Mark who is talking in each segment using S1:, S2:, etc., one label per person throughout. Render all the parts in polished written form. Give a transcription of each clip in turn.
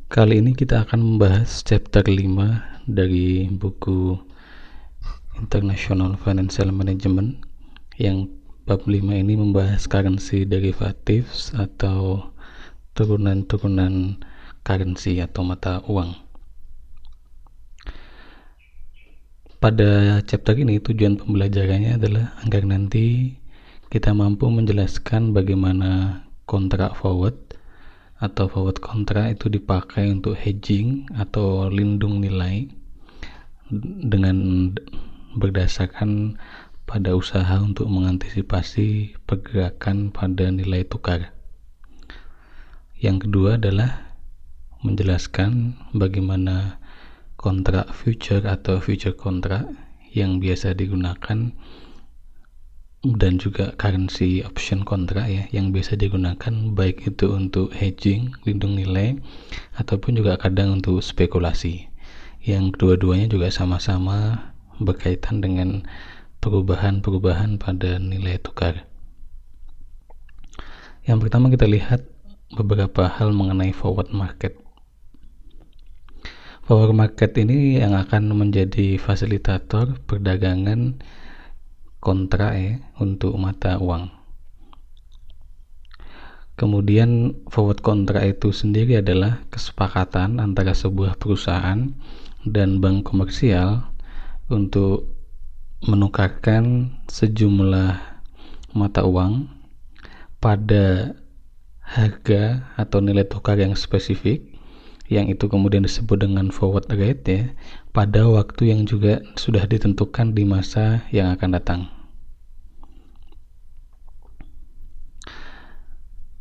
S1: Kali ini kita akan membahas chapter 5 dari buku International Financial Management yang bab 5 ini membahas currency derivatives atau turunan-turunan currency atau mata uang. Pada chapter ini tujuan pembelajarannya adalah agar nanti kita mampu menjelaskan bagaimana kontrak forward atau forward kontrak itu dipakai untuk hedging atau lindung nilai dengan berdasarkan pada usaha untuk mengantisipasi pergerakan pada nilai tukar. Yang kedua adalah menjelaskan bagaimana kontrak future atau future kontrak yang biasa digunakan dan juga currency option kontrak ya yang biasa digunakan baik itu untuk hedging, lindung nilai ataupun juga kadang untuk spekulasi. Yang kedua-duanya juga sama-sama berkaitan dengan perubahan-perubahan pada nilai tukar. Yang pertama kita lihat beberapa hal mengenai forward market. Forward market ini yang akan menjadi fasilitator perdagangan kontrak ya untuk mata uang. Kemudian forward kontrak itu sendiri adalah kesepakatan antara sebuah perusahaan dan bank komersial untuk menukarkan sejumlah mata uang pada harga atau nilai tukar yang spesifik, yang itu kemudian disebut dengan forward rate ya, pada waktu yang juga sudah ditentukan di masa yang akan datang.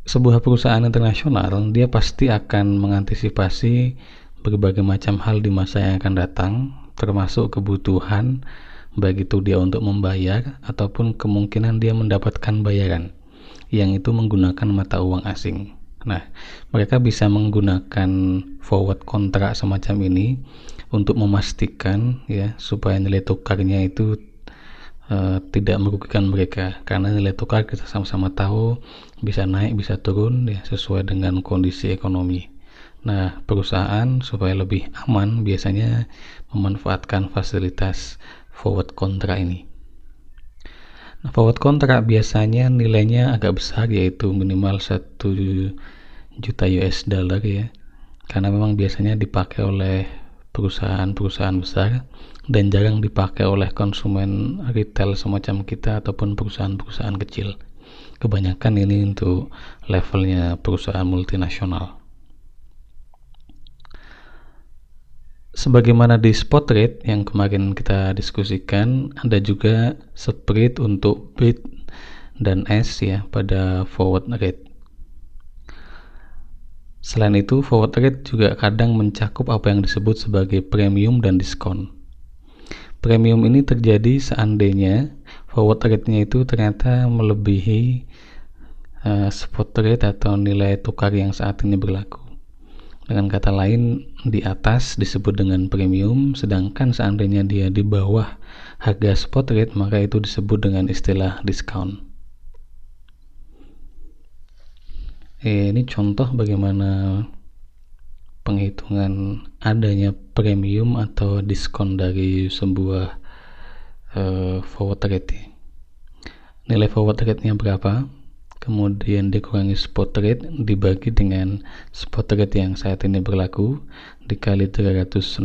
S1: Sebuah perusahaan internasional dia pasti akan mengantisipasi berbagai macam hal di masa yang akan datang, termasuk kebutuhan baik itu dia untuk membayar ataupun kemungkinan dia mendapatkan bayaran yang itu menggunakan mata uang asing. Nah, mereka bisa menggunakan forward kontrak semacam ini untuk memastikan ya supaya nilai tukarnya itu tidak merugikan mereka, karena nilai tukar kita sama-sama tahu bisa naik bisa turun ya sesuai dengan kondisi ekonomi. Nah, perusahaan supaya lebih aman biasanya memanfaatkan fasilitas forward kontrak ini. Nah, forward kontrak biasanya nilainya agak besar, yaitu minimal 1 juta US dollar ya, karena memang biasanya dipakai oleh perusahaan-perusahaan besar dan jarang dipakai oleh konsumen retail semacam kita ataupun perusahaan-perusahaan kecil. Kebanyakan ini untuk levelnya perusahaan multinasional. Sebagaimana di spot rate yang kemarin kita diskusikan, ada juga spread untuk bid dan ask ya pada forward rate. Selain itu, forward rate juga kadang mencakup apa yang disebut sebagai premium dan diskon. Premium ini terjadi seandainya forward rate-nya itu ternyata melebihi spot rate atau nilai tukar yang saat ini berlaku. Dengan kata lain, di atas disebut dengan premium, sedangkan seandainya dia di bawah harga spot rate, maka itu disebut dengan istilah diskon. Ini contoh bagaimana penghitungan adanya premium atau diskon dari sebuah forward rate. Nilai forward rate-nya berapa? Kemudian dikurangi spot rate dibagi dengan spot rate yang saat ini berlaku dikali 360,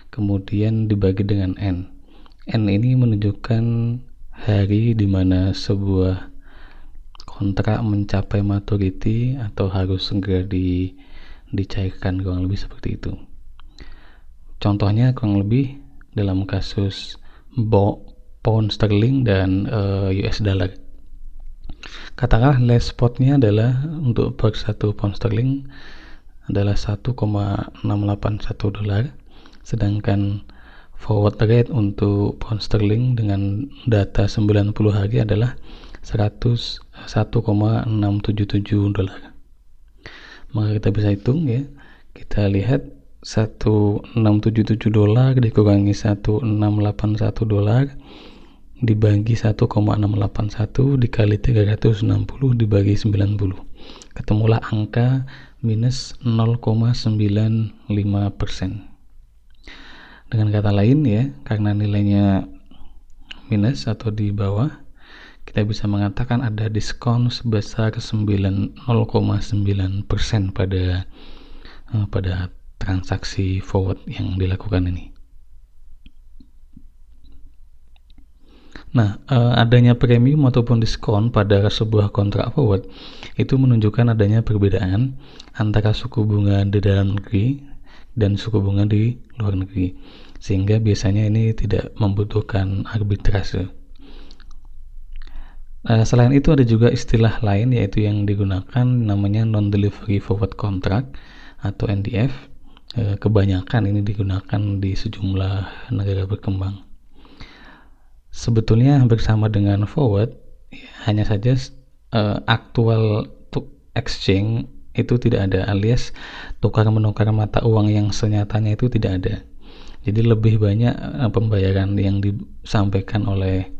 S1: kemudian dibagi dengan N. N ini menunjukkan hari di mana sebuah kontrak mencapai maturity atau harus segera dicairkan, kurang lebih seperti itu. Contohnya kurang lebih dalam kasus pound sterling dan US dollar. Katakanlah nilai spotnya adalah untuk per 1 pound sterling adalah 1,681 dolar, sedangkan forward rate untuk pound sterling dengan data 90 hari adalah 101,677 dolar. Maka kita bisa hitung ya, kita lihat 1,677 dolar dikurangi 1,681 dolar dibagi 1,681 dikali 360 dibagi 90. ketemulah angka minus 0,95%. Dengan kata lain ya, karena nilainya minus atau di bawah, kita bisa mengatakan ada diskon sebesar 0,9% pada transaksi forward yang dilakukan ini. Nah, adanya premium ataupun diskon pada sebuah kontrak forward itu menunjukkan adanya perbedaan antara suku bunga di dalam negeri dan suku bunga di luar negeri, sehingga biasanya ini tidak membutuhkan arbitrase. Selain itu ada juga istilah lain yaitu yang digunakan namanya non-delivery forward contract atau NDF. Kebanyakan ini digunakan di sejumlah negara berkembang. Sebetulnya hampir sama dengan forward, hanya saja aktual exchange itu tidak ada, alias tukar menukar mata uang yang senyatanya itu tidak ada. Jadi lebih banyak pembayaran yang disampaikan oleh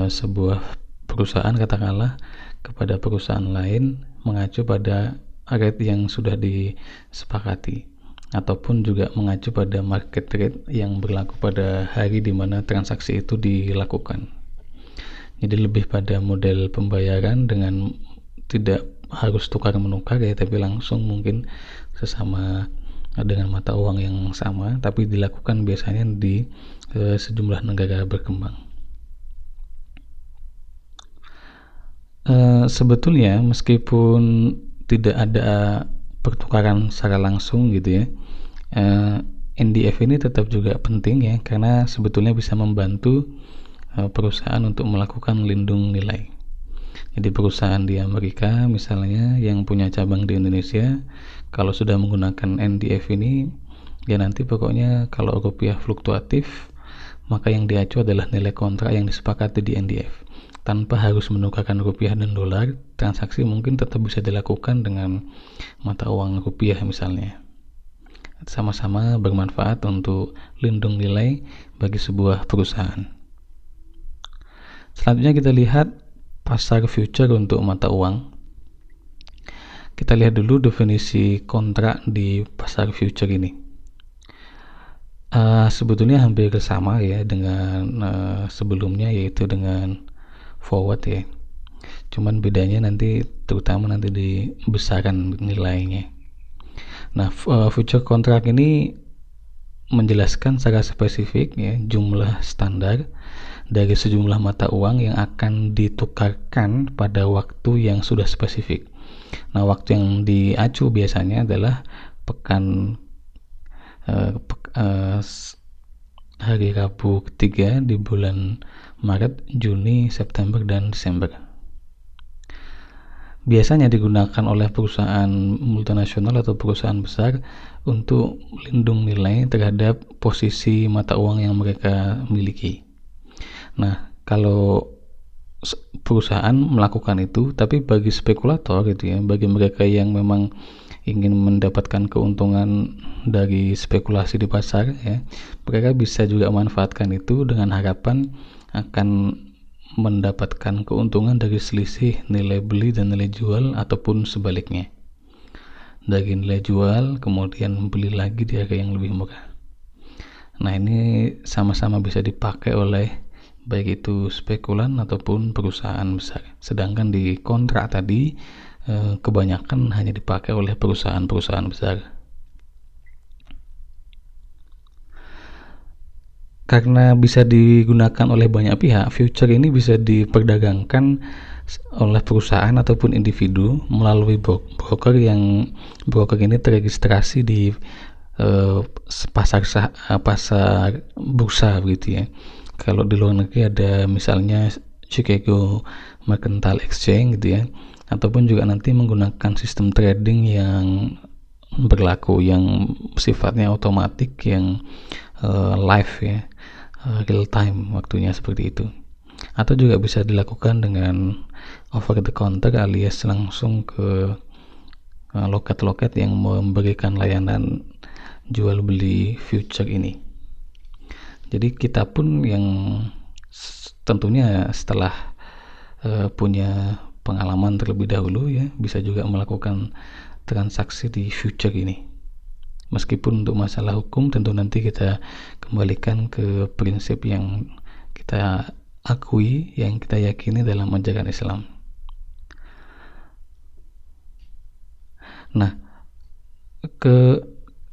S1: sebuah perusahaan katakanlah kepada perusahaan lain mengacu pada rate yang sudah disepakati, ataupun juga mengacu pada market rate yang berlaku pada hari di mana transaksi itu dilakukan. Jadi lebih pada model pembayaran dengan tidak harus tukar menukar ya, tapi langsung mungkin sesama dengan mata uang yang sama, tapi dilakukan biasanya di sejumlah negara berkembang. Sebetulnya meskipun tidak ada pertukaran secara langsung gitu ya, NDF ini tetap juga penting ya, karena sebetulnya bisa membantu perusahaan untuk melakukan lindung nilai. Jadi perusahaan di Amerika misalnya yang punya cabang di Indonesia, kalau sudah menggunakan NDF ini ya nanti pokoknya kalau rupiah fluktuatif, maka yang diacu adalah nilai kontrak yang disepakati di NDF. Tanpa harus menukarkan rupiah dan dolar, transaksi mungkin tetap bisa dilakukan dengan mata uang rupiah misalnya. Sama-sama bermanfaat untuk lindung nilai bagi sebuah perusahaan. Selanjutnya kita lihat pasar future untuk mata uang. Kita lihat dulu definisi kontrak di pasar future ini. Sebetulnya hampir sama ya dengan sebelumnya, yaitu dengan forward ya. Cuman bedanya nanti terutama nanti di besaran nilainya. Nah, future contract ini menjelaskan secara spesifik ya jumlah standar dari sejumlah mata uang yang akan ditukarkan pada waktu yang sudah spesifik. Nah, waktu yang diacu biasanya adalah hari Rabu ketiga di bulan Maret, Juni, September, dan Desember. Biasanya digunakan oleh perusahaan multinasional atau perusahaan besar untuk lindung nilai terhadap posisi mata uang yang mereka miliki. Nah, kalau perusahaan melakukan itu, tapi bagi spekulator gitu ya, bagi mereka yang memang ingin mendapatkan keuntungan dari spekulasi di pasar ya, mereka bisa juga manfaatkan itu dengan harapan akan mendapatkan keuntungan dari selisih nilai beli dan nilai jual ataupun sebaliknya. Dari nilai jual kemudian beli lagi di harga yang lebih murah. Nah, ini sama-sama bisa dipakai oleh baik itu spekulan ataupun perusahaan besar. Sedangkan di kontrak tadi kebanyakan hanya dipakai oleh perusahaan-perusahaan besar. Karena bisa digunakan oleh banyak pihak, future ini bisa diperdagangkan oleh perusahaan ataupun individu melalui broker ini terregistrasi di pasar bursa begitu ya. Kalau di luar negeri ada misalnya Chicago Mercantile Exchange gitu ya, ataupun juga nanti menggunakan sistem trading yang berlaku yang sifatnya otomatik, yang live ya, real time waktunya seperti itu. Atau juga bisa dilakukan dengan over the counter alias langsung ke loket-loket yang memberikan layanan jual beli future ini. Jadi kita pun yang tentunya setelah punya pengalaman terlebih dahulu ya, bisa juga melakukan transaksi di future ini. Meskipun untuk masalah hukum tentu nanti kita kembalikan ke prinsip yang kita akui, yang kita yakini dalam ajaran Islam. Nah,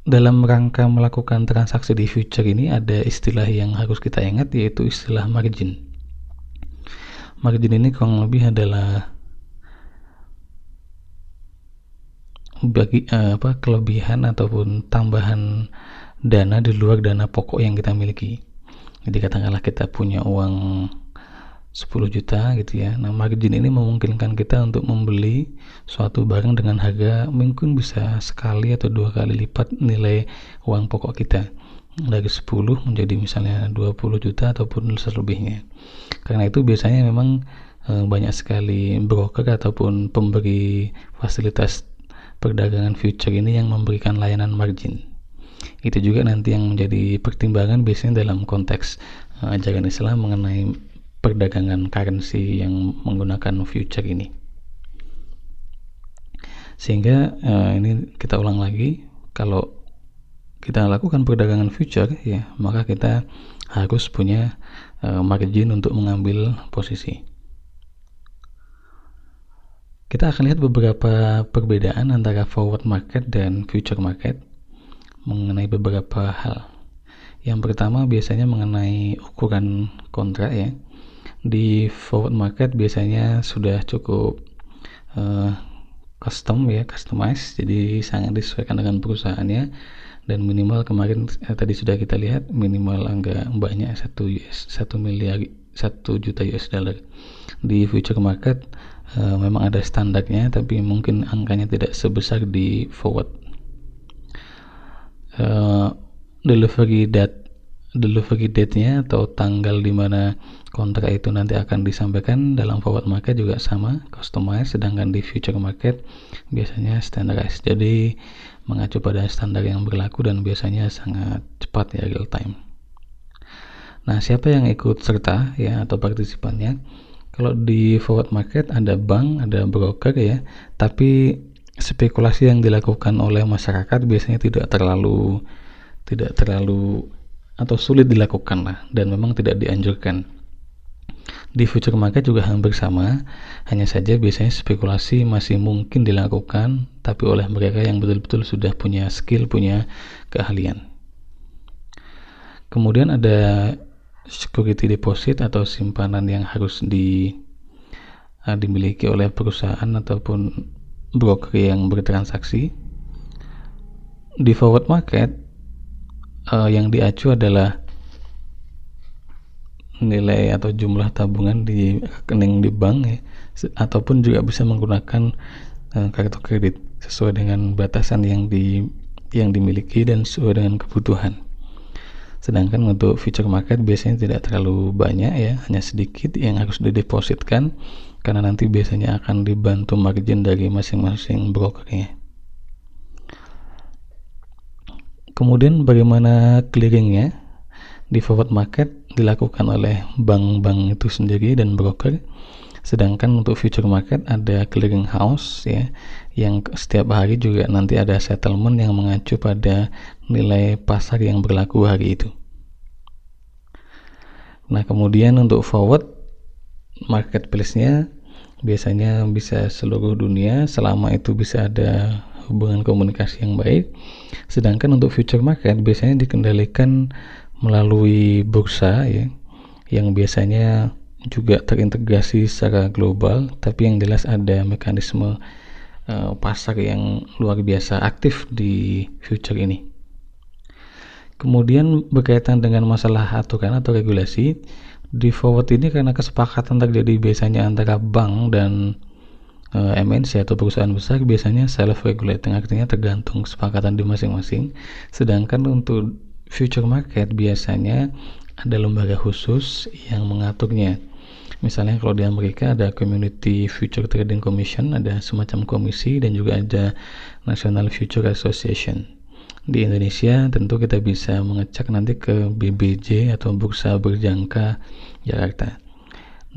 S1: dalam rangka melakukan transaksi di future ini ada istilah yang harus kita ingat, yaitu istilah margin. Margin ini kurang lebih adalah kelebihan ataupun tambahan dana di luar dana pokok yang kita miliki. Jadi katakanlah kita punya uang 10 juta gitu ya. Nah, margin ini memungkinkan kita untuk membeli suatu barang dengan harga mungkin bisa sekali atau 2 kali lipat nilai uang pokok kita. Dari 10 menjadi misalnya 20 juta ataupun selebihnya. Karena itu biasanya memang banyak sekali broker ataupun pemberi fasilitas perdagangan future ini yang memberikan layanan margin. Itu juga nanti yang menjadi pertimbangan biasanya dalam konteks ajaran Islam mengenai perdagangan currency yang menggunakan future ini. Sehingga ini kita ulang lagi, kalau kita lakukan perdagangan future ya, maka kita harus punya margin untuk mengambil posisi. Kita akan lihat beberapa perbedaan antara forward market dan future market mengenai beberapa hal. Yang pertama biasanya mengenai ukuran kontrak ya. Di forward market biasanya sudah cukup customized, jadi sangat disesuaikan dengan perusahaannya, dan minimal kemarin tadi sudah kita lihat minimal agak banyak 1 juta US dollar. Di future market memang ada standarnya, tapi mungkin angkanya tidak sebesar di forward. Delivery date-nya atau tanggal di mana kontrak itu nanti akan disampaikan dalam forward market juga sama, customized, sedangkan di future market biasanya standardized. Jadi mengacu pada standar yang berlaku dan biasanya sangat cepat ya, real time. Nah, siapa yang ikut serta ya atau partisipannya? Kalau di forward market ada bank, ada broker ya, tapi spekulasi yang dilakukan oleh masyarakat biasanya tidak terlalu atau sulit dilakukan lah, dan memang tidak dianjurkan. Di future market juga hampir sama, hanya saja biasanya spekulasi masih mungkin dilakukan, tapi oleh mereka yang betul-betul sudah punya skill, punya keahlian. Kemudian ada security deposit atau simpanan yang harus dimiliki oleh perusahaan ataupun broker yang bertransaksi. Di forward market yang diacu adalah nilai atau jumlah tabungan di rekening di bank ya, ataupun juga bisa menggunakan kartu kredit sesuai dengan batasan yang dimiliki dan sesuai dengan kebutuhan. Sedangkan untuk future market biasanya tidak terlalu banyak ya, hanya sedikit yang harus didepositkan karena nanti biasanya akan dibantu margin dari masing-masing brokernya. Kemudian bagaimana clearingnya? Di forward market dilakukan oleh bank-bank itu sendiri dan broker. Sedangkan untuk future market ada clearing house ya, yang setiap hari juga nanti ada settlement yang mengacu pada nilai pasar yang berlaku hari itu. Nah, kemudian untuk forward marketplace-nya biasanya bisa seluruh dunia selama itu bisa ada hubungan komunikasi yang baik. Sedangkan untuk future market biasanya dikendalikan melalui bursa ya, yang biasanya juga terintegrasi secara global, tapi yang jelas ada mekanisme pasar yang luar biasa aktif di future ini. Kemudian berkaitan dengan masalah aturan atau regulasi, di forward ini karena kesepakatan terjadi biasanya antara bank dan MNC atau perusahaan besar, biasanya self-regulating, artinya tergantung kesepakatan di masing-masing. Sedangkan untuk future market biasanya ada lembaga khusus yang mengaturnya. Misalnya kalau di Amerika ada Community Future Trading Commission, ada semacam komisi, dan juga ada National Future Association. Di Indonesia tentu kita bisa mengecek nanti ke BBJ atau Bursa Berjangka Jakarta.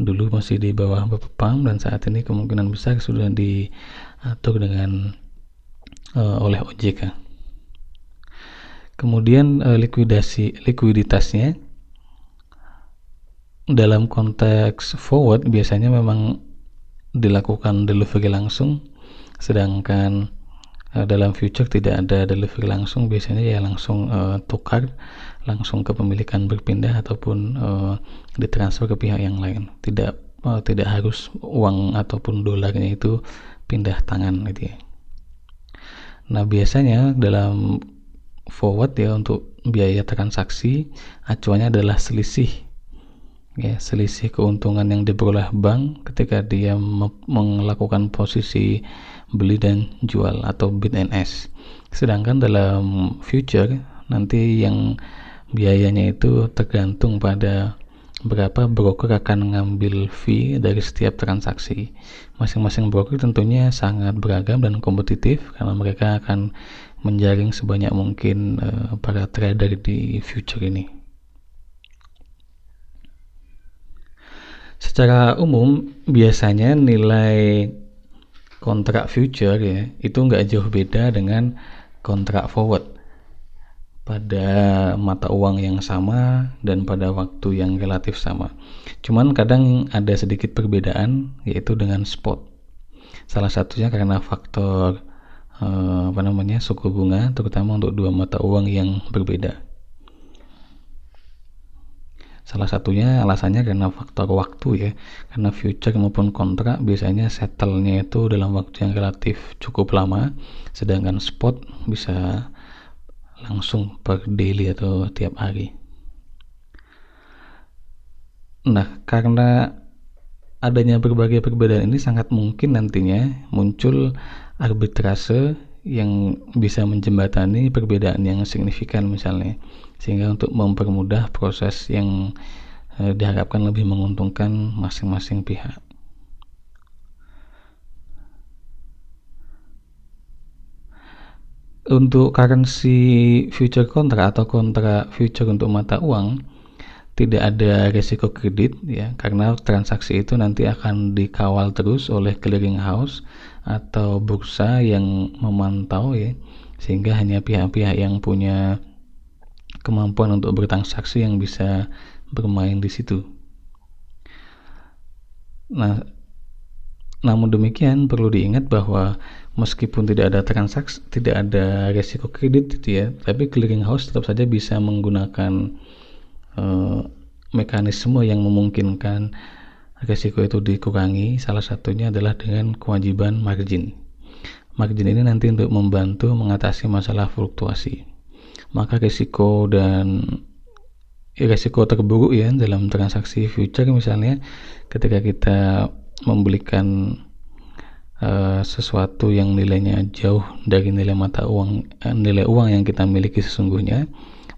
S1: dulu masih di bawah Bapepam dan saat ini kemungkinan besar sudah diatur dengan oleh OJK. Kemudian likuiditasnya dalam konteks forward biasanya memang dilakukan delivery langsung, sedangkan dalam future tidak ada delivery langsung, biasanya ya langsung tukar, langsung kepemilikan berpindah ataupun ditransfer ke pihak yang lain. Tidak harus uang ataupun dolarnya itu pindah tangan gitu ya. Nah, biasanya dalam forward ya untuk biaya transaksi acuannya adalah selisih keuntungan yang diperoleh bank ketika dia melakukan posisi beli dan jual atau bid and ask. Sedangkan dalam future nanti yang biayanya itu tergantung pada berapa broker akan ngambil fee dari setiap transaksi. Masing-masing broker tentunya sangat beragam dan kompetitif karena mereka akan menjaring sebanyak mungkin para trader di future ini. Secara umum biasanya nilai kontrak future ya itu nggak jauh beda dengan kontrak forward pada mata uang yang sama dan pada waktu yang relatif sama. Cuman kadang ada sedikit perbedaan yaitu dengan spot. Salah satunya karena faktor suku bunga, terutama untuk dua mata uang yang berbeda. Salah satunya alasannya karena faktor waktu ya, karena future maupun kontrak biasanya settle-nya itu dalam waktu yang relatif cukup lama, sedangkan spot bisa langsung per daily atau tiap hari. Nah, karena adanya berbagai perbedaan ini sangat mungkin nantinya muncul arbitrase yang bisa menjembatani perbedaan yang signifikan misalnya, sehingga untuk mempermudah proses yang diharapkan lebih menguntungkan masing-masing pihak. Untuk currency future contract atau kontrak future untuk mata uang tidak ada resiko kredit ya, karena transaksi itu nanti akan dikawal terus oleh clearing house atau bursa yang memantau ya, sehingga hanya pihak-pihak yang punya kemampuan untuk bertransaksi yang bisa bermain di situ. Nah, namun demikian perlu diingat bahwa meskipun tidak ada transaksi, tidak ada resiko kredit gitu ya, tapi clearing house tetap saja bisa menggunakan mekanisme yang memungkinkan resiko itu dikurangi. Salah satunya adalah dengan kewajiban margin. Margin ini nanti untuk membantu mengatasi masalah fluktuasi. Maka resiko terburuk ya dalam transaksi future misalnya ketika kita membelikan sesuatu yang nilainya jauh dari nilai nilai uang yang kita miliki sesungguhnya,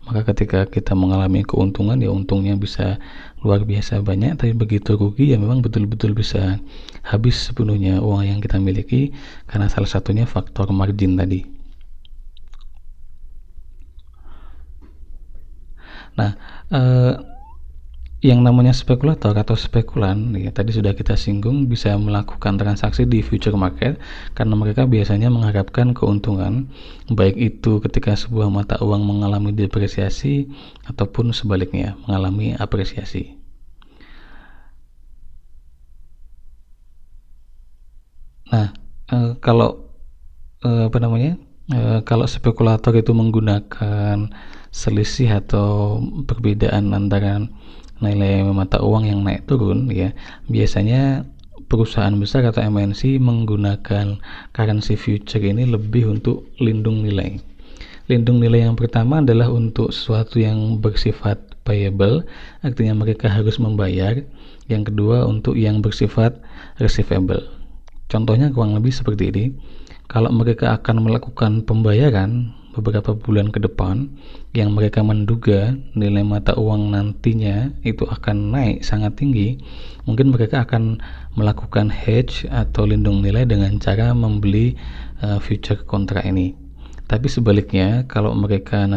S1: maka ketika kita mengalami keuntungan ya untungnya bisa luar biasa banyak, tapi begitu rugi ya memang betul-betul bisa habis sepenuhnya uang yang kita miliki karena salah satunya faktor margin tadi. Nah, yang namanya spekulator atau spekulan ya tadi sudah kita singgung bisa melakukan transaksi di future market karena mereka biasanya mengharapkan keuntungan, baik itu ketika sebuah mata uang mengalami depresiasi ataupun sebaliknya mengalami apresiasi. Nah, kalau kalau spekulator itu menggunakan selisih atau perbedaan antara nilai mata uang yang naik turun ya, biasanya perusahaan besar atau MNC menggunakan currency future ini lebih untuk lindung nilai. Lindung nilai yang pertama adalah untuk sesuatu yang bersifat payable, artinya mereka harus membayar. Yang kedua untuk yang bersifat receivable. Contohnya kurang lebih seperti ini. Kalau mereka akan melakukan pembayaran beberapa bulan ke depan yang mereka menduga nilai mata uang nantinya itu akan naik sangat tinggi, mungkin mereka akan melakukan hedge atau lindung nilai dengan cara membeli future kontrak ini. Tapi sebaliknya, kalau mereka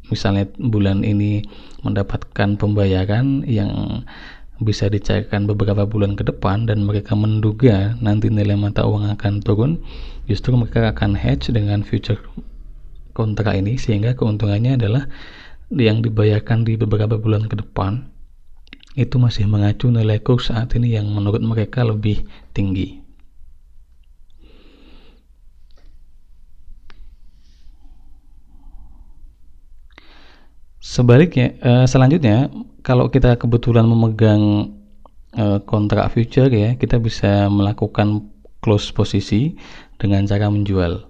S1: misalnya bulan ini mendapatkan pembayaran yang bisa dicarikan beberapa bulan ke depan dan mereka menduga nanti nilai mata uang akan turun, justru mereka akan hedge dengan future kontrak ini, sehingga keuntungannya adalah yang dibayarkan di beberapa bulan ke depan itu masih mengacu nilai kurs saat ini yang menurut mereka lebih tinggi. Selanjutnya, kalau kita kebetulan memegang kontrak future ya, kita bisa melakukan close posisi dengan cara menjual.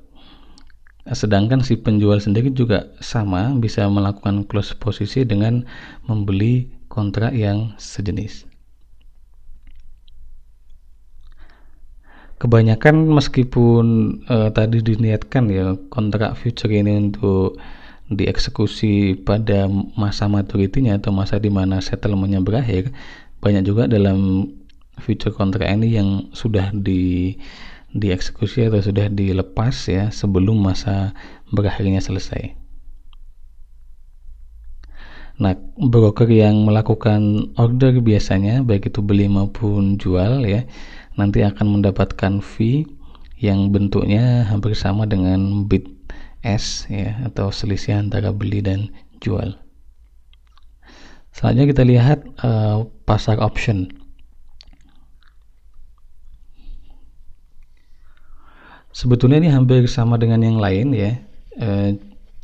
S1: Sedangkan si penjual sendiri juga sama, bisa melakukan close posisi dengan membeli kontrak yang sejenis. Kebanyakan meskipun tadi diniatkan ya kontrak future ini untuk dieksekusi pada masa maturity-nya atau masa di mana settlement-nya berakhir, banyak juga dalam future kontrak ini yang sudah dieksekusi atau sudah dilepas ya sebelum masa berakhirnya selesai. Nah, broker yang melakukan order biasanya baik itu beli maupun jual ya, nanti akan mendapatkan fee yang bentuknya hampir sama dengan bid S ya, atau selisih antara beli dan jual. Selanjutnya kita lihat pasar option. Sebetulnya ini hampir sama dengan yang lain ya,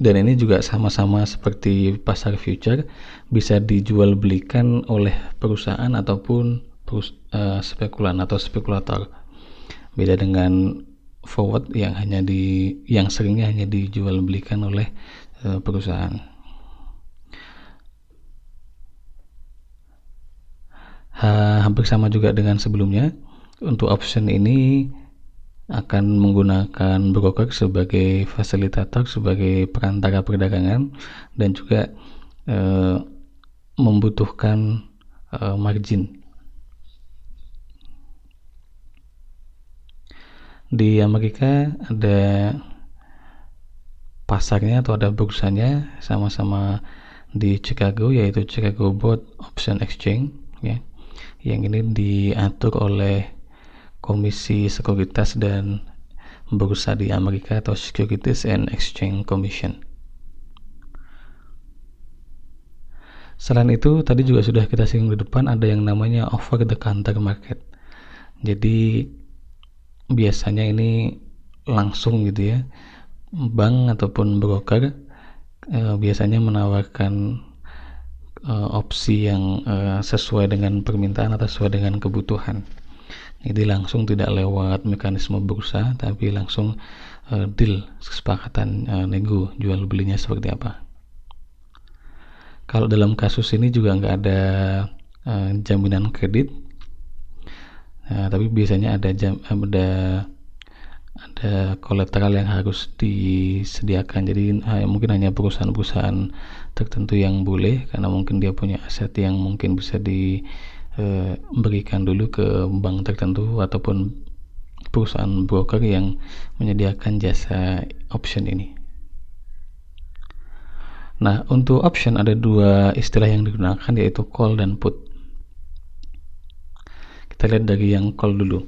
S1: dan ini juga sama-sama seperti pasar future, bisa dijual belikan oleh perusahaan ataupun spekulan atau spekulator. Beda dengan forward yang seringnya hanya dijual belikan oleh perusahaan. Hampir sama juga dengan sebelumnya. Untuk option ini akan menggunakan broker sebagai fasilitator, sebagai perantara perdagangan, dan juga membutuhkan margin. Di Amerika ada pasarnya atau ada bursanya sama-sama di Chicago, yaitu Chicago Board Option Exchange ya. Yang ini diatur oleh Komisi Sekuritas dan Bursa di Amerika atau Securities and Exchange Commission. Selain itu, tadi juga sudah kita singgung di depan, ada yang namanya over the counter market. Jadi biasanya ini langsung gitu ya, bank ataupun broker biasanya menawarkan opsi yang sesuai dengan permintaan atau sesuai dengan kebutuhan. Jadi langsung tidak lewat mekanisme bursa, tapi langsung deal, kesepakatan nego jual belinya seperti apa. Kalau dalam kasus ini juga nggak ada jaminan kredit, tapi biasanya ada kolateral yang harus disediakan. Jadi mungkin hanya perusahaan-perusahaan tertentu yang boleh, karena mungkin dia punya aset yang mungkin bisa berikan dulu ke bank tertentu ataupun perusahaan broker yang menyediakan jasa option ini. Nah, untuk option ada dua istilah yang digunakan, yaitu call dan put. Kita lihat dari yang call dulu.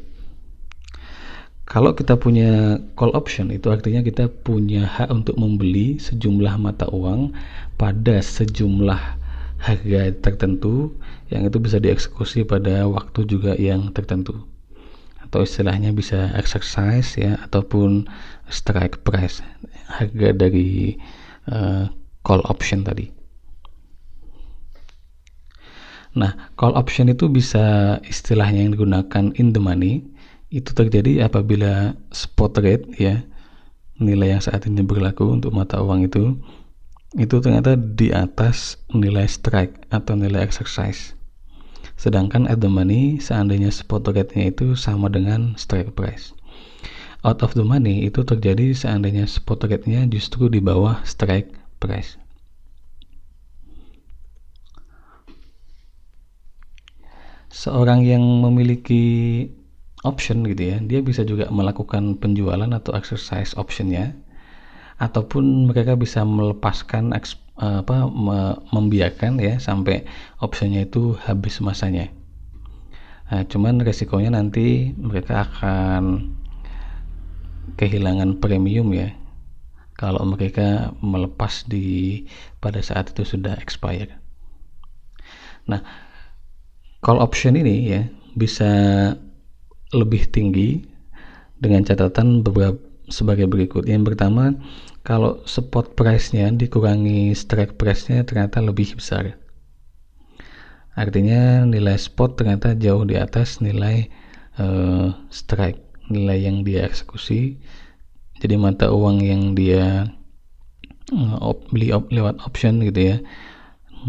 S1: Kalau kita punya call option, itu artinya kita punya hak untuk membeli sejumlah mata uang pada sejumlah harga tertentu yang itu bisa dieksekusi pada waktu juga yang tertentu, atau istilahnya bisa exercise ya, ataupun strike price, harga dari call option tadi. Nah, call option itu bisa istilahnya yang digunakan in the money. Itu terjadi apabila spot rate ya, nilai yang saat ini berlaku untuk mata uang itu ternyata di atas nilai strike atau nilai exercise. Sedangkan at the money, seandainya spot rate-nya itu sama dengan strike price. Out of the money itu terjadi seandainya spot rate-nya justru di bawah strike price. Seorang yang memiliki option gitu ya, dia bisa juga melakukan penjualan atau exercise optionnya, ataupun mereka bisa melepaskan membiarkan ya sampai optionnya itu habis masanya. Cuman resikonya nanti mereka akan kehilangan premium ya, kalau mereka melepas pada saat itu sudah expire. Nah, call option ini ya bisa lebih tinggi dengan catatan sebagai berikut. Yang pertama, kalau spot price-nya dikurangi strike price-nya ternyata lebih besar. Artinya nilai spot ternyata jauh di atas nilai strike, nilai yang dia eksekusi. Jadi mata uang yang dia beli lewat option gitu ya,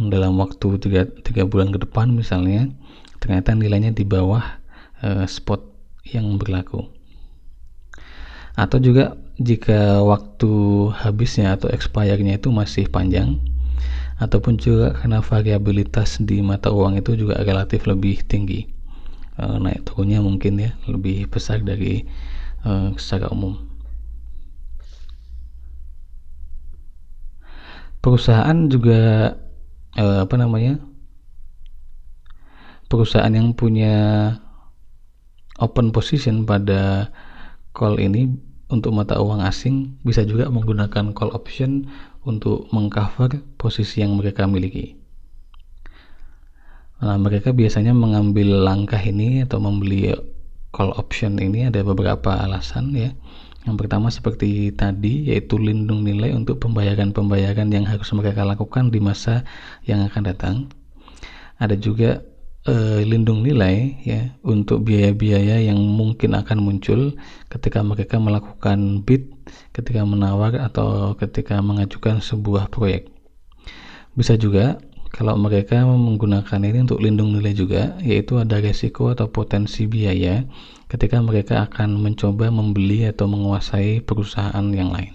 S1: dalam waktu 3 bulan ke depan misalnya, ternyata nilainya di bawah spot yang berlaku. Atau juga jika waktu habisnya atau expire-nya itu masih panjang, ataupun juga karena variabilitas di mata uang itu juga relatif lebih tinggi, naik turunnya mungkin ya lebih besar dari secara umum. Perusahaan juga perusahaan yang punya open position pada call ini untuk mata uang asing bisa juga menggunakan call option untuk mengcover posisi yang mereka miliki. Nah, mereka biasanya mengambil langkah ini atau membeli call option ini ada beberapa alasan ya. Yang pertama seperti tadi, yaitu lindung nilai untuk pembayaran-pembayaran yang harus mereka lakukan di masa yang akan datang. Ada juga lindung nilai ya untuk biaya-biaya yang mungkin akan muncul ketika mereka melakukan bid, ketika menawar atau ketika mengajukan sebuah proyek. Bisa juga kalau mereka menggunakan ini untuk lindung nilai juga, yaitu ada resiko atau potensi biaya ketika mereka akan mencoba membeli atau menguasai perusahaan yang lain.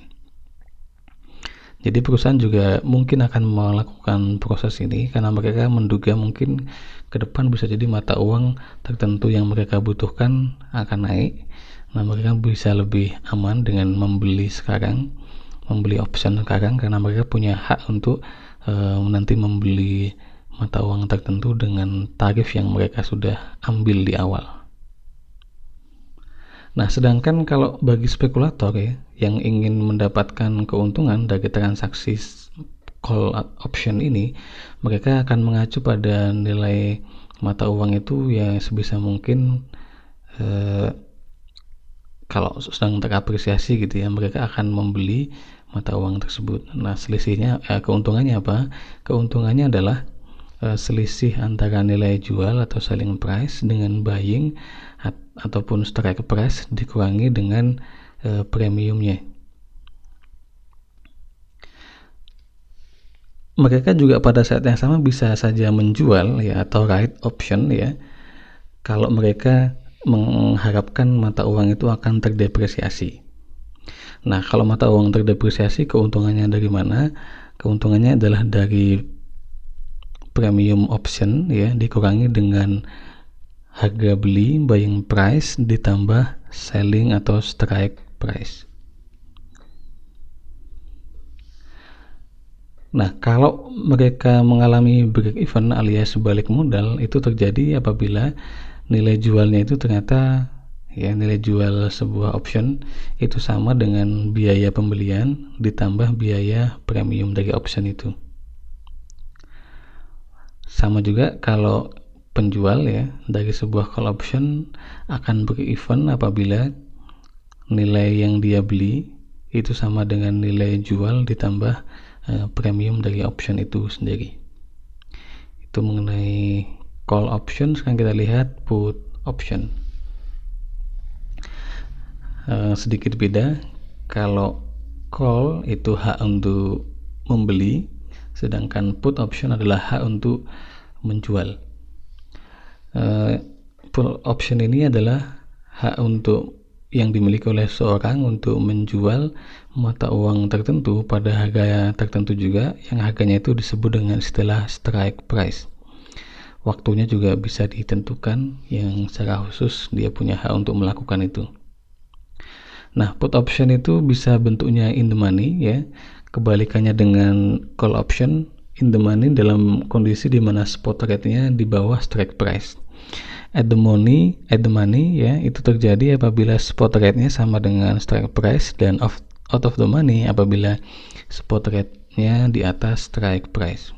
S1: Jadi perusahaan juga mungkin akan melakukan proses ini karena mereka menduga mungkin ke depan bisa jadi mata uang tertentu yang mereka butuhkan akan naik. Nah, mereka bisa lebih aman dengan membeli option sekarang karena mereka punya hak untuk nanti membeli mata uang tertentu dengan tarif yang mereka sudah ambil di awal. Nah, sedangkan kalau bagi spekulator ya yang ingin mendapatkan keuntungan dari transaksi call option ini, mereka akan mengacu pada nilai mata uang itu ya sebisa mungkin kalau sedang terapresiasi gitu ya, mereka akan membeli mata uang tersebut. Nah, selisihnya keuntungannya apa? Keuntungannya adalah selisih antara nilai jual atau selling price dengan buying ataupun strike price dikurangi dengan premiumnya. Mereka juga pada saat yang sama bisa saja menjual ya atau write option ya kalau mereka mengharapkan mata uang itu akan terdepresiasi. Nah, kalau mata uang terdepresiasi, keuntungannya dari mana? Keuntungannya adalah dari premium option ya dikurangi dengan harga beli buying price ditambah selling atau strike price. Nah, kalau mereka mengalami break even alias balik modal, itu terjadi apabila nilai jualnya itu ternyata ya nilai jual sebuah option itu sama dengan biaya pembelian ditambah biaya premium dari option itu. Sama juga kalau penjual ya dari sebuah call option akan break even apabila nilai yang dia beli itu sama dengan nilai jual ditambah premium dari option itu sendiri. Itu mengenai call option. Sekarang kita lihat put option. Sedikit beda. Kalau call itu hak untuk membeli, sedangkan put option adalah hak untuk menjual. Put option ini adalah hak untuk yang dimiliki oleh seorang untuk menjual mata uang tertentu pada harga tertentu juga, yang harganya itu disebut dengan istilah strike price. Waktunya juga bisa ditentukan yang secara khusus dia punya hak untuk melakukan itu. Nah, put option itu bisa bentuknya in the money ya. Kebalikannya dengan call option, in the money dalam kondisi di mana spot rate-nya di bawah strike price. At the money ya, itu terjadi apabila spot rate-nya sama dengan strike price, dan out of the money apabila spot rate-nya di atas strike price.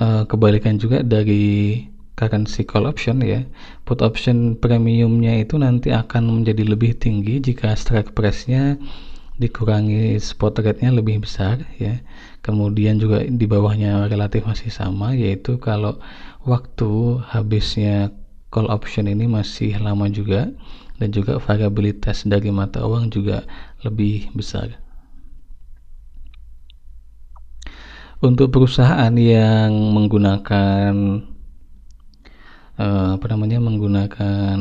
S1: Kebalikan juga dari currency call option ya, put option premiumnya itu nanti akan menjadi lebih tinggi jika strike price-nya dikurangi spot rate-nya lebih besar ya. Kemudian juga di bawahnya relatif masih sama, yaitu kalau waktu habisnya call option ini masih lama juga, dan juga variabilitas dari mata uang juga lebih besar. Untuk perusahaan yang menggunakan menggunakan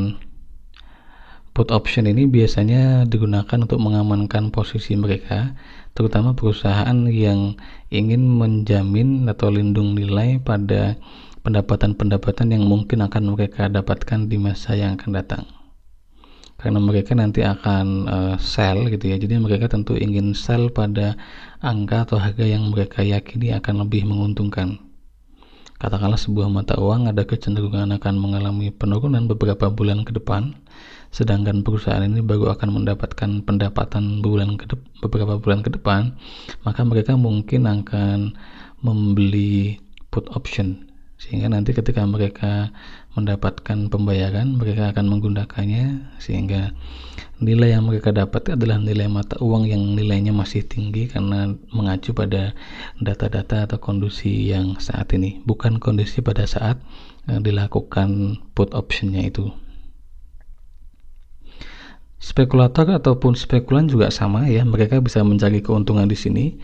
S1: put option ini biasanya digunakan untuk mengamankan posisi mereka, terutama perusahaan yang ingin menjamin atau lindung nilai pada pendapatan-pendapatan yang mungkin akan mereka dapatkan di masa yang akan datang. Karena mereka nanti akan sell gitu ya, jadi mereka tentu ingin sell pada angka atau harga yang mereka yakini akan lebih menguntungkan. Katakanlah sebuah mata uang ada kecenderungan akan mengalami penurunan beberapa bulan ke depan, sedangkan perusahaan ini baru akan mendapatkan pendapatan beberapa bulan ke depan, maka mereka mungkin akan membeli put option, sehingga nanti ketika mereka mendapatkan pembayaran, mereka akan menggunakannya, sehingga nilai yang mereka dapat adalah nilai mata uang yang nilainya masih tinggi karena mengacu pada data-data atau kondisi yang saat ini, bukan kondisi pada saat dilakukan put optionnya itu. Spekulator ataupun spekulan juga sama ya, mereka bisa mencari keuntungan di sini.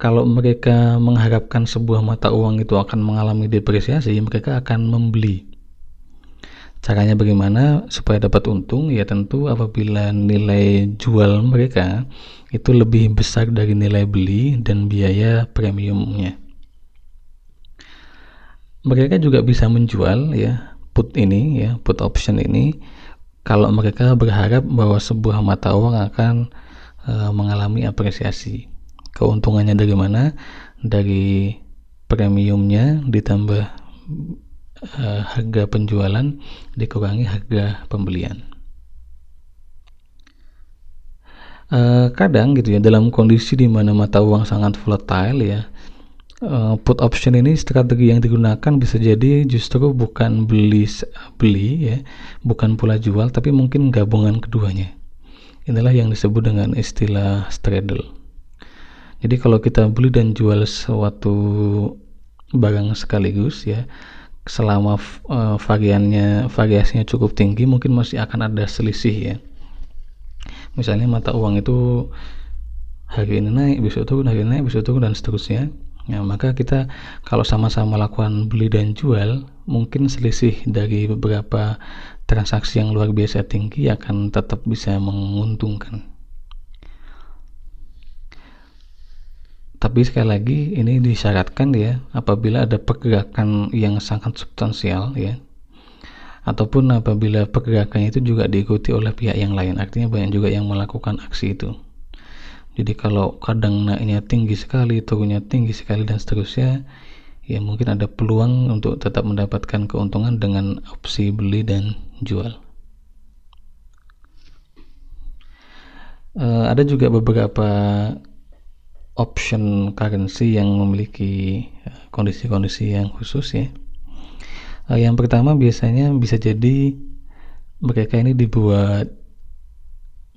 S1: Kalau mereka mengharapkan sebuah mata uang itu akan mengalami depresiasi, mereka akan membeli. Caranya bagaimana supaya dapat untung? Ya tentu apabila nilai jual mereka itu lebih besar dari nilai beli dan biaya premiumnya. Mereka juga bisa menjual ya put option ini kalau mereka berharap bahwa sebuah mata uang akan mengalami apresiasi. Keuntungannya dari mana? Dari premiumnya ditambah harga penjualan dikurangi harga pembelian. Kadang gitu ya, dalam kondisi di mana mata uang sangat volatile ya, put option ini strategi yang digunakan bisa jadi justru bukan beli ya, bukan pula jual, tapi mungkin gabungan keduanya. Inilah yang disebut dengan istilah straddle. Jadi kalau kita beli dan jual suatu barang sekaligus ya, selama variasinya cukup tinggi, mungkin masih akan ada selisih ya. Misalnya mata uang itu hari ini naik, besok turun, hari ini naik, besok turun, dan seterusnya. Nah, maka kita kalau sama-sama lakukan beli dan jual, mungkin selisih dari beberapa transaksi yang luar biasa tinggi akan tetap bisa menguntungkan. Tapi sekali lagi ini disyaratkan ya, apabila ada pergerakan yang sangat substansial ya, ataupun apabila pergerakannya itu juga diikuti oleh pihak yang lain, artinya banyak juga yang melakukan aksi itu. Jadi kalau kadang naiknya tinggi sekali, turunnya tinggi sekali, dan seterusnya, ya mungkin ada peluang untuk tetap mendapatkan keuntungan dengan opsi beli dan jual. Ada juga beberapa option currency yang memiliki kondisi-kondisi yang khusus ya. Yang pertama biasanya bisa jadi mereka ini dibuat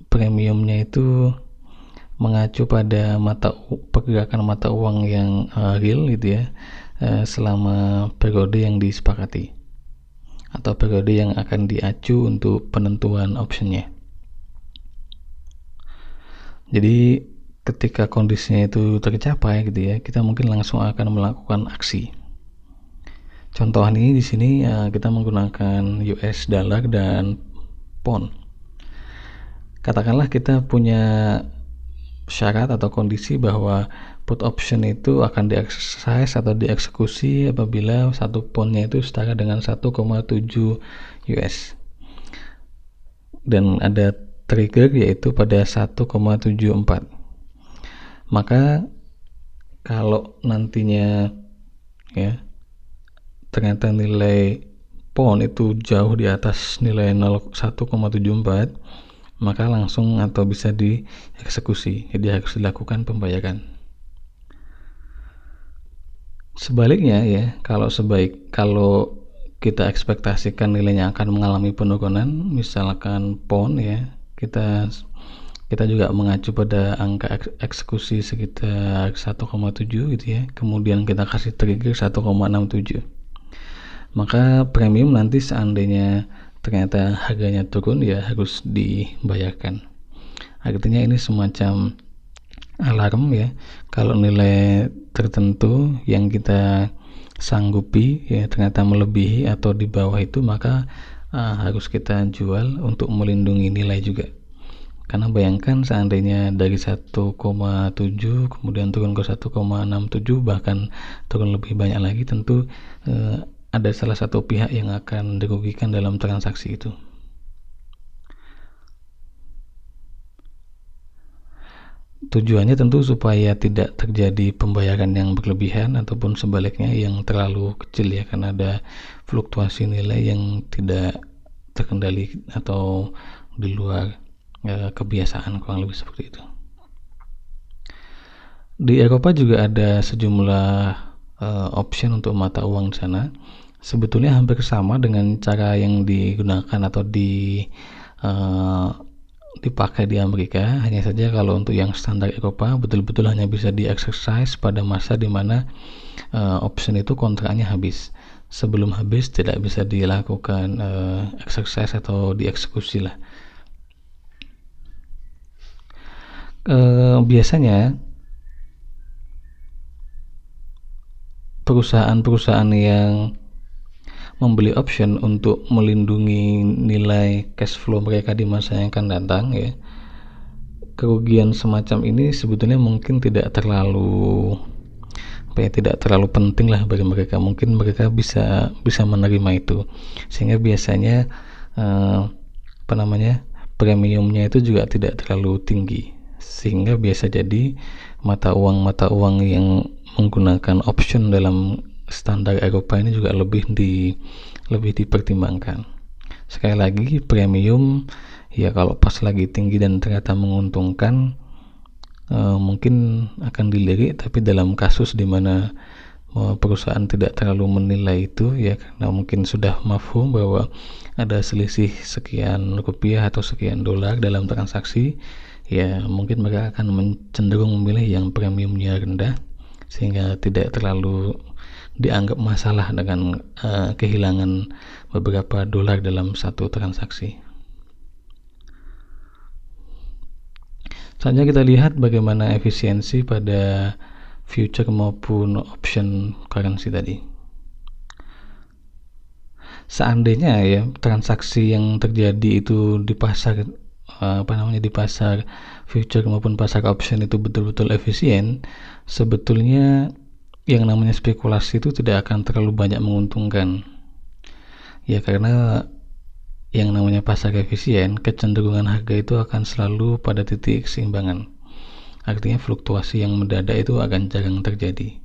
S1: premiumnya itu mengacu pada pergerakan mata uang yang real gitu ya, selama periode yang disepakati atau periode yang akan diacu untuk penentuan optionnya. Jadi ketika kondisinya itu tercapai gitu ya, kita mungkin langsung akan melakukan aksi. Contoh ini di sini kita menggunakan US dollar dan pound. Katakanlah kita punya syarat atau kondisi bahwa put option itu akan dieksersis atau dieksekusi apabila satu poundnya itu setara dengan 1,7 US, dan ada trigger yaitu pada 1,74. Maka kalau nantinya ya, ternyata nilai pound itu jauh di atas nilai 1,74, maka langsung atau bisa dieksekusi, jadi harus dilakukan pembayaran. Sebaliknya ya, kalau kita ekspektasikan nilainya akan mengalami penurunan, misalkan pound ya, kita juga mengacu pada angka eksekusi sekitar 1,7 gitu ya, kemudian kita kasih trigger 1,67, maka premium nanti seandainya ternyata harganya turun ya harus dibayarkan. Artinya ini semacam alarm ya, kalau nilai tertentu yang kita sanggupi ya ternyata melebihi atau di bawah itu, maka harus kita jual untuk melindungi nilai juga. Karena bayangkan seandainya dari 1,7 kemudian turun ke 1,67 bahkan turun lebih banyak lagi, tentu ada salah satu pihak yang akan dirugikan dalam transaksi itu. Tujuannya tentu supaya tidak terjadi pembayaran yang berlebihan ataupun sebaliknya yang terlalu kecil ya, karena ada fluktuasi nilai yang tidak terkendali atau di luar kebiasaan, kurang lebih seperti itu. Di Eropa juga ada sejumlah option untuk mata uang di sana. Sebetulnya hampir sama dengan cara yang digunakan atau dipakai di Amerika, hanya saja kalau untuk yang standar Eropa betul-betul hanya bisa di-exercise pada masa di mana option itu kontraknya habis. Sebelum habis tidak bisa dilakukan exercise atau dieksekusi lah. Biasanya perusahaan-perusahaan yang membeli option untuk melindungi nilai cash flow mereka di masa yang akan datang ya, kerugian semacam ini sebetulnya mungkin tidak terlalu penting lah bagi mereka. Mungkin mereka bisa menerima itu, sehingga biasanya premiumnya itu juga tidak terlalu tinggi, sehingga biasa jadi mata uang yang menggunakan option dalam standar Eropa ini juga lebih dipertimbangkan. Sekali lagi, premium ya kalau pas lagi tinggi dan ternyata menguntungkan mungkin akan dilirik, tapi dalam kasus di mana perusahaan tidak terlalu menilai itu ya, karena mungkin sudah mafhum bahwa ada selisih sekian rupiah atau sekian dolar dalam transaksi, ya mungkin mereka akan cenderung memilih yang premiumnya rendah, sehingga tidak terlalu dianggap masalah dengan kehilangan beberapa dolar dalam satu transaksi. Saja kita lihat bagaimana efisiensi pada future maupun option currency tadi. Seandainya ya transaksi yang terjadi itu di pasar di pasar future maupun pasar option itu betul-betul efisien, sebetulnya yang namanya spekulasi itu tidak akan terlalu banyak menguntungkan ya, karena yang namanya pasar efisien, kecenderungan harga itu akan selalu pada titik keseimbangan. Artinya fluktuasi yang mendadak itu akan jarang terjadi.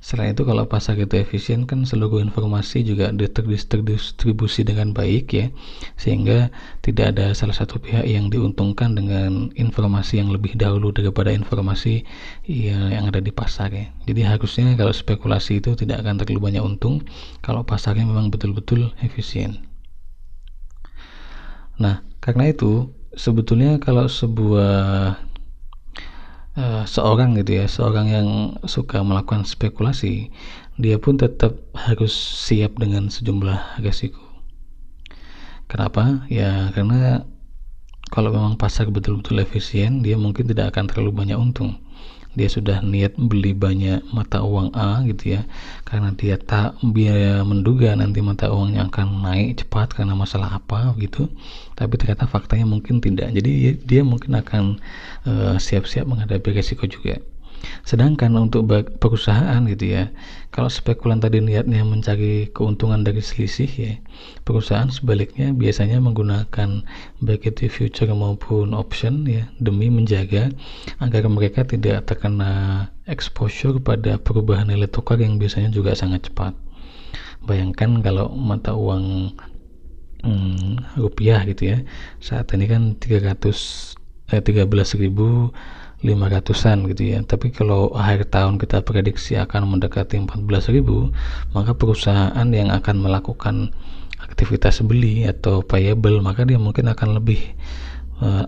S1: Selain itu, kalau pasar itu efisien kan seluruh informasi juga terdistribusi dengan baik ya, sehingga tidak ada salah satu pihak yang diuntungkan dengan informasi yang lebih dahulu daripada informasi yang ada di pasar ya. Jadi harusnya kalau spekulasi itu tidak akan terlalu banyak untung kalau pasarnya memang betul-betul efisien. Nah, karena itu sebetulnya kalau seorang yang suka melakukan spekulasi, dia pun tetap harus siap dengan sejumlah resiko. Kenapa? Ya karena kalau memang pasar betul-betul efisien, dia mungkin tidak akan terlalu banyak untung. Dia sudah niat beli banyak mata uang A gitu ya, karena dia menduga nanti mata uangnya akan naik cepat karena masalah apa gitu, tapi ternyata faktanya mungkin tidak. Jadi dia mungkin akan siap-siap menghadapi resiko juga. Sedangkan untuk perusahaan gitu ya, kalau spekulan tadi niatnya mencari keuntungan dari selisih ya, perusahaan sebaliknya biasanya menggunakan baik itu future maupun option ya, demi menjaga agar mereka tidak terkena exposure pada perubahan nilai tukar yang biasanya juga sangat cepat. Bayangkan kalau mata uang rupiah gitu ya, saat ini kan 13.500-an gitu ya, tapi kalau akhir tahun kita prediksi akan mendekati 14.000, maka perusahaan yang akan melakukan aktivitas beli atau payable, maka dia mungkin akan lebih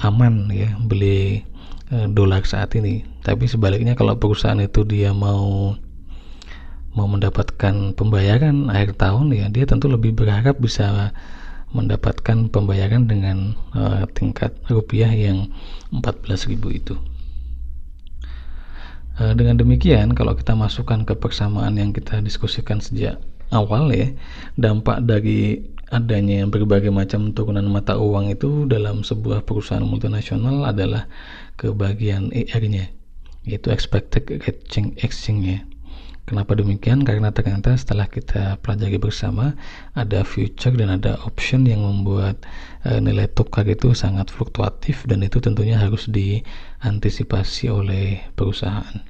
S1: aman ya beli dolar saat ini. Tapi sebaliknya kalau perusahaan itu dia mau mendapatkan pembayaran akhir tahun, ya dia tentu lebih berharap bisa mendapatkan pembayaran dengan tingkat rupiah yang 14.000 itu. Dengan demikian, kalau kita masukkan ke persamaan yang kita diskusikan sejak awal ya, dampak dari adanya berbagai macam turunan mata uang itu dalam sebuah perusahaan multinasional adalah ke bagian ER-nya, yaitu expected exchange-nya. Kenapa demikian? Karena ternyata setelah kita pelajari bersama, ada future dan ada option yang membuat nilai tukar itu sangat fluktuatif, dan itu tentunya harus diantisipasi oleh perusahaan.